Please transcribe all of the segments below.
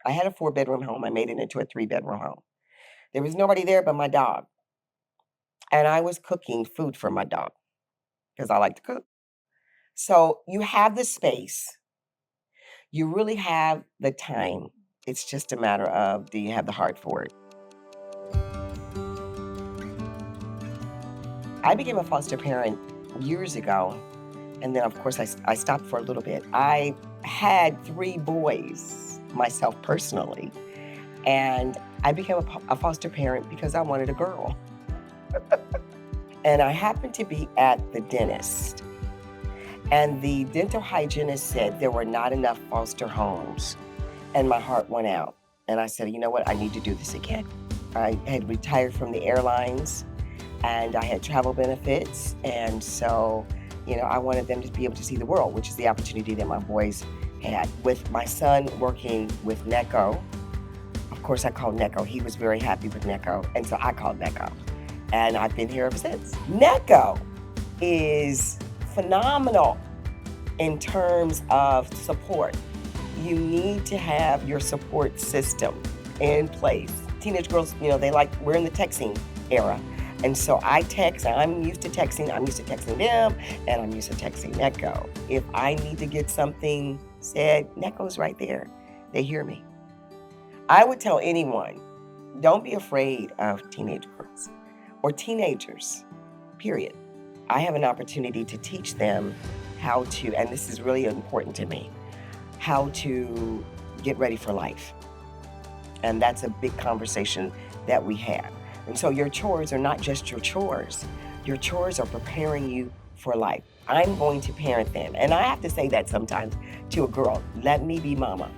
I had a 4-bedroom home. I made it into a 3-bedroom home. There was nobody there but my dog. And I was cooking food for my dog because I like to cook. So you have the space, you really have the time. It's just a matter of, do you have the heart for it? I became a foster parent years ago, and then, of course, I stopped for a little bit. I had 3 boys myself personally, and I became a foster parent because I wanted a girl. And I happened to be at the dentist, and the dental hygienist said there were not enough foster homes, and my heart went out. And I said, you know what? I need to do this again. I had retired from the airlines, and I had travel benefits. And so, I wanted them to be able to see the world, which is the opportunity that my boys had. With my son working with Neko, of course, I called Neko. He was very happy with Neko, and so I called Neko. And I've been here ever since. Neko is phenomenal in terms of support. You need to have your support system in place. Teenage girls, we're in the texting era. And so I text, I'm used to texting them, and I'm used to texting Neko. If I need to get something said, Neko's right there. They hear me. I would tell anyone, don't be afraid of teenage girls or teenagers, period. I have an opportunity to teach them how to, and this is really important to me, how to get ready for life. And that's a big conversation that we have. And so your chores are not just your chores. Your chores are preparing you for life. I'm going to parent them. And I have to say that sometimes to a girl, let me be mama,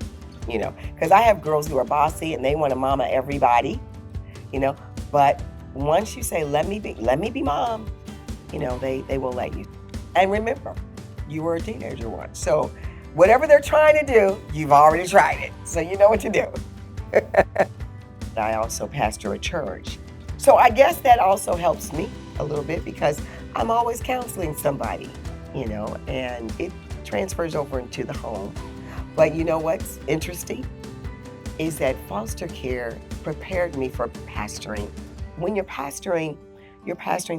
because I have girls who are bossy and they want to mama everybody, but once you say, let me be mom, they will let you. And remember, you were a teenager once. So whatever they're trying to do, you've already tried it. So you know what to do. I also pastor a church. So I guess that also helps me a little bit because I'm always counseling somebody, and it transfers over into the home. But you know what's interesting is that foster care prepared me for pastoring. When you're pastoring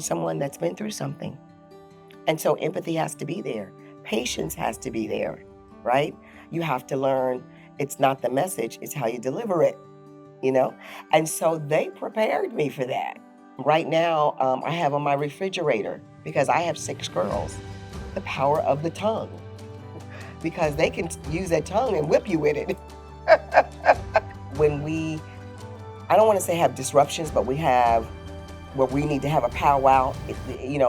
someone that's been through something. And so empathy has to be there. Patience has to be there, right? You have to learn it's not the message, it's how you deliver it, And so they prepared me for that. Right now, I have on my refrigerator, because I have 6 girls, the power of the tongue. Because they can use that tongue and whip you with it. When I don't want to say have disruptions, but we have where we need to have a powwow.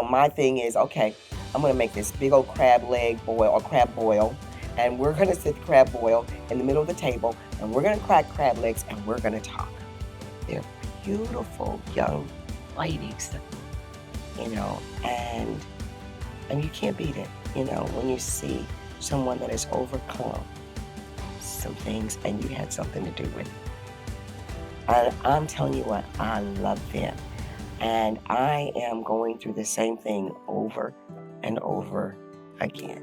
My thing is, okay, I'm going to make this big old crab leg boil or crab boil, and we're going to sit the crab boil in the middle of the table, and we're going to crack crab legs, and we're going to talk. They're beautiful young ladies, and you can't beat it, when you see someone that has overcome some things and you had something to do with it. I'm telling you what, I love them. And I am going through the same thing over and over again.